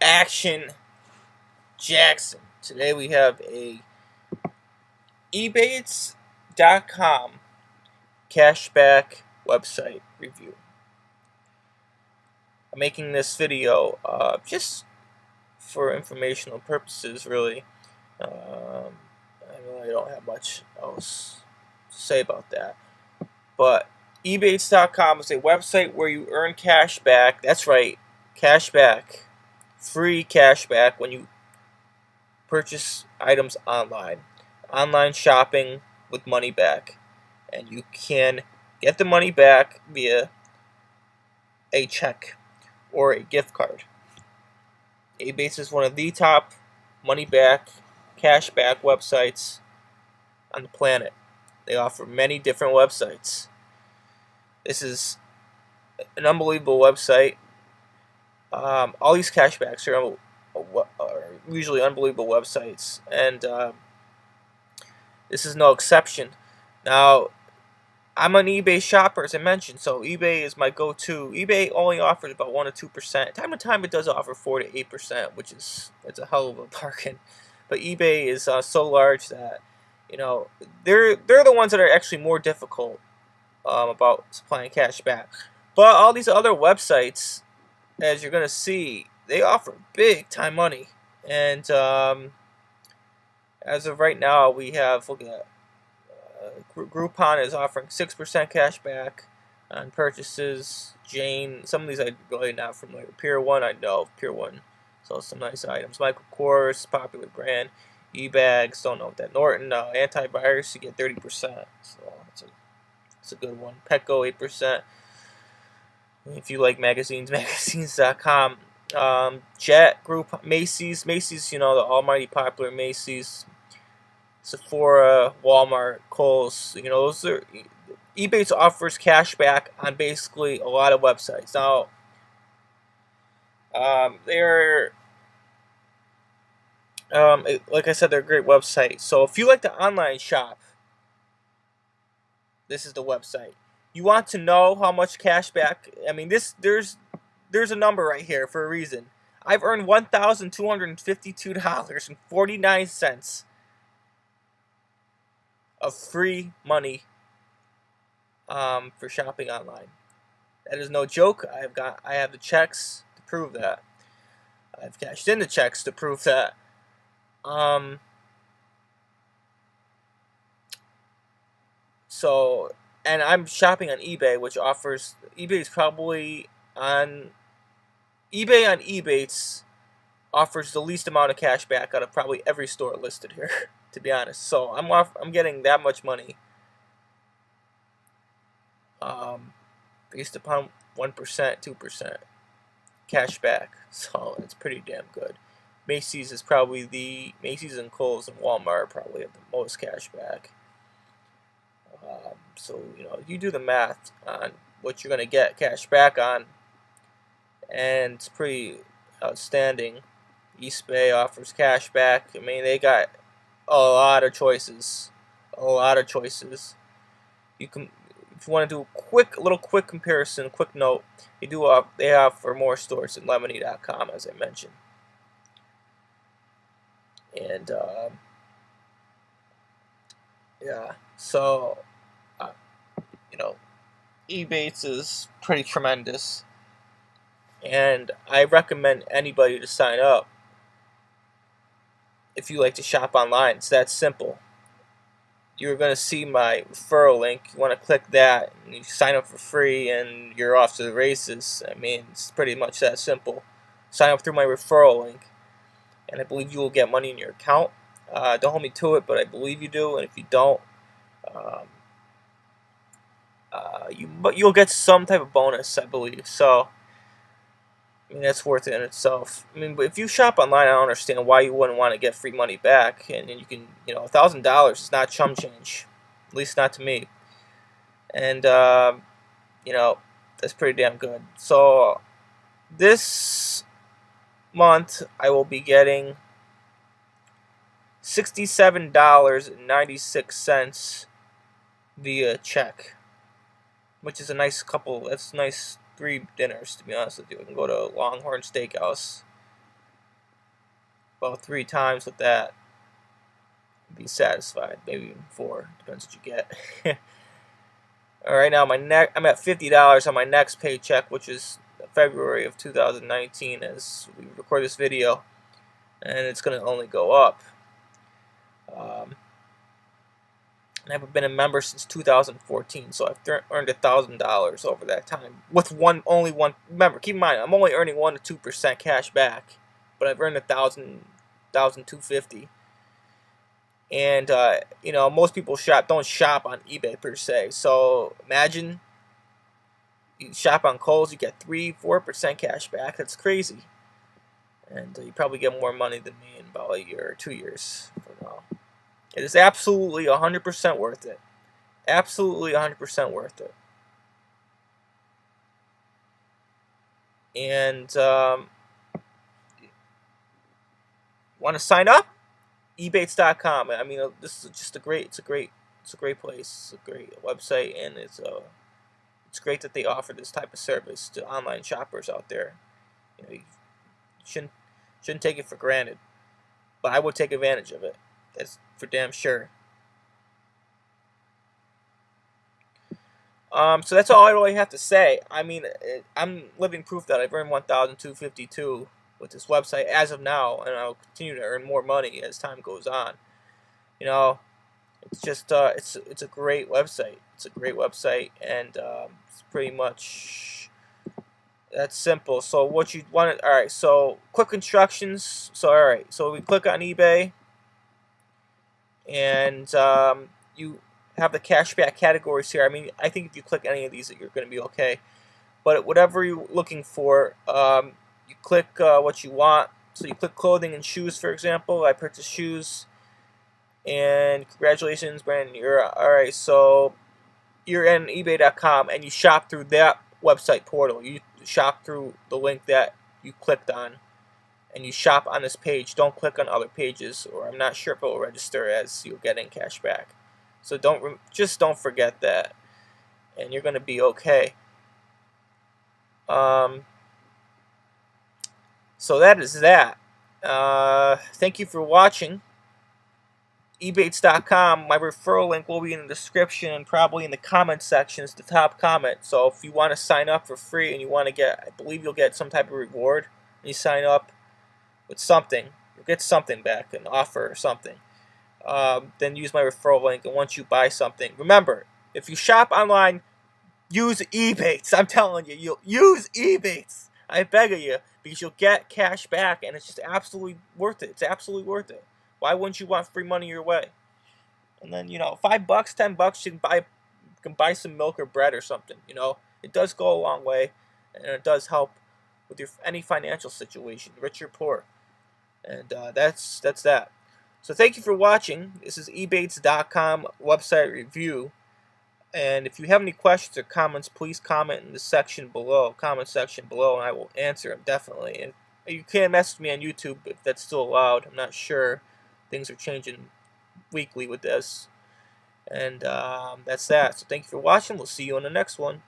Action Jackson. Today we have a Ebates.com cashback website review. I'm making this video just for informational purposes, really. I really don't have much else to say about that. But Ebates.com is a website where you earn cash back. That's right, cash back. Free cash back when you purchase items online. Online shopping with money back. And you can get the money back via a check or a gift card. Ebates is one of the top money back, cash back websites on the planet. They offer many different websites. This is an unbelievable website. All these cashbacks are usually unbelievable websites, and this is no exception. Now, I'm an eBay shopper, as I mentioned, so eBay is my go-to. eBay only offers about 1 to 2%. Time to time, it does offer 4 to 8%, which is a hell of a bargain. But eBay is so large that they're the ones that are actually more difficult about supplying cash back. But all these other websites, as you're gonna see, they offer big time money. And as of right now, we have, look at Groupon is offering 6% cash back on purchases. Jane, some of these I'm really not familiar with. Pier 1, I know. Pier 1 sells some nice items. Michael Kors, popular brand. E-bags, don't know what that. Norton, antivirus, you get 30%. So it's a good one. Petco, 8%. If you like magazines, magazines.com. Jet Group, Macy's, the almighty popular Macy's. Sephora, Walmart, Kohl's, those are Ebates offers cash back on basically a lot of websites. Now, they're like I said, they're a great website. So if you like to online shop, this is the website. You want to know how much cash back? I mean, there's a number right here for a reason. I've earned $1,252.49 of free money for shopping online. That is no joke. I have the checks to prove that. I've cashed in the checks to prove that. And I'm shopping on eBay, which offers eBay on Ebates offers the least amount of cash back out of probably every store listed here, to be honest. So I'm getting that much money based upon 1%, 2% cash back. So it's pretty damn good. Macy's and Kohl's and Walmart are probably have the most cash back. So you do the math on what you're gonna get cash back on, and it's pretty outstanding. East Bay offers cash back. I mean, they got a lot of choices. You can, if you want to do a little quick comparison, quick note, they offer more stores than Lemonade.com, as I mentioned. And yeah, so Ebates is pretty tremendous, and I recommend anybody to sign up if you like to shop online. It's that simple. You're going to see my referral link. You want to click that, and you sign up for free, and you're off to the races. I mean, it's pretty much that simple. Sign up through my referral link, and I believe you will get money in your account. Don't hold me to it, but I believe you do, and if you don't, you'll get some type of bonus, I believe. So, I mean, that's worth it in itself. I mean, but if you shop online, I don't understand why you wouldn't want to get free money back. And you can, $1,000 is not chump change, at least not to me. And that's pretty damn good. So this month I will be getting $67.96 via check, which is a nice couple. That's nice 3 dinners, to be honest with you. We can go to Longhorn Steakhouse about 3 times with that, be satisfied. Maybe even 4, depends what you get. All right, now I'm at $50 on my next paycheck, which is February of 2019 as we record this video, and it's going to only go up. I haven't been a member since 2014, so I've earned $1,000 over that time. With only one. Remember, keep in mind, I'm only earning 1 to 2% cash back, but I've earned $1,250. And you know, most people don't shop on eBay per se. So imagine you shop on Kohl's, you get 3-4% cash back. That's crazy. And you probably get more money than me in about a year or 2 years from now. It is absolutely 100% worth it. Absolutely 100% worth it. And want to sign up? Ebates.com. I mean, this is just a great place. It's a great website, and it's great that they offer this type of service to online shoppers out there. You know, you shouldn't take it for granted, but I would take advantage of it. That's for damn sure. So that's all I really have to say. I mean, I'm living proof that I've earned $1,252 with this website as of now, and I'll continue to earn more money as time goes on. You know, it's just it's a great website. It's a great website, and it's pretty much that's simple. So what you want? All right. So quick instructions. So all right. So we click on eBay, and you have the cashback categories here. I mean, I think if you click any of these, you're going to be okay. But whatever you're looking for, you click what you want. So you click clothing and shoes, for example. I purchased shoes, and congratulations, Brandon. You're all right. So you're in eBay.com, and you shop through that website portal. You shop through the link that you clicked on, and you shop on this page. Don't click on other pages, or I'm not sure if it will register as you're getting cash back. So just don't forget that, and you're going to be okay. So that is that. Thank you for watching. Ebates.com. My referral link will be in the description and probably in the comment section. It's the top comment. So if you want to sign up for free and you want to get, I believe you'll get some type of reward. And you sign up with something, you'll get something back, an offer or something. Then use my referral link, and once you buy something, remember, if you shop online, use Ebates. I'm telling you, you'll use Ebates. I beg of you, because you'll get cash back, and it's just absolutely worth it. It's absolutely worth it. Why wouldn't you want free money your way? And then, you know, $5, $10, you can buy some milk or bread or something. You know, it does go a long way, and it does help with any financial situation, rich or poor. And that's that. So thank you for watching. This is Ebates.com website review. And if you have any questions or comments, please comment in the comment section below, and I will answer them definitely. And you can message me on YouTube if that's still allowed. I'm not sure. Things are changing weekly with this. And that's that. So thank you for watching. We'll see you on the next one.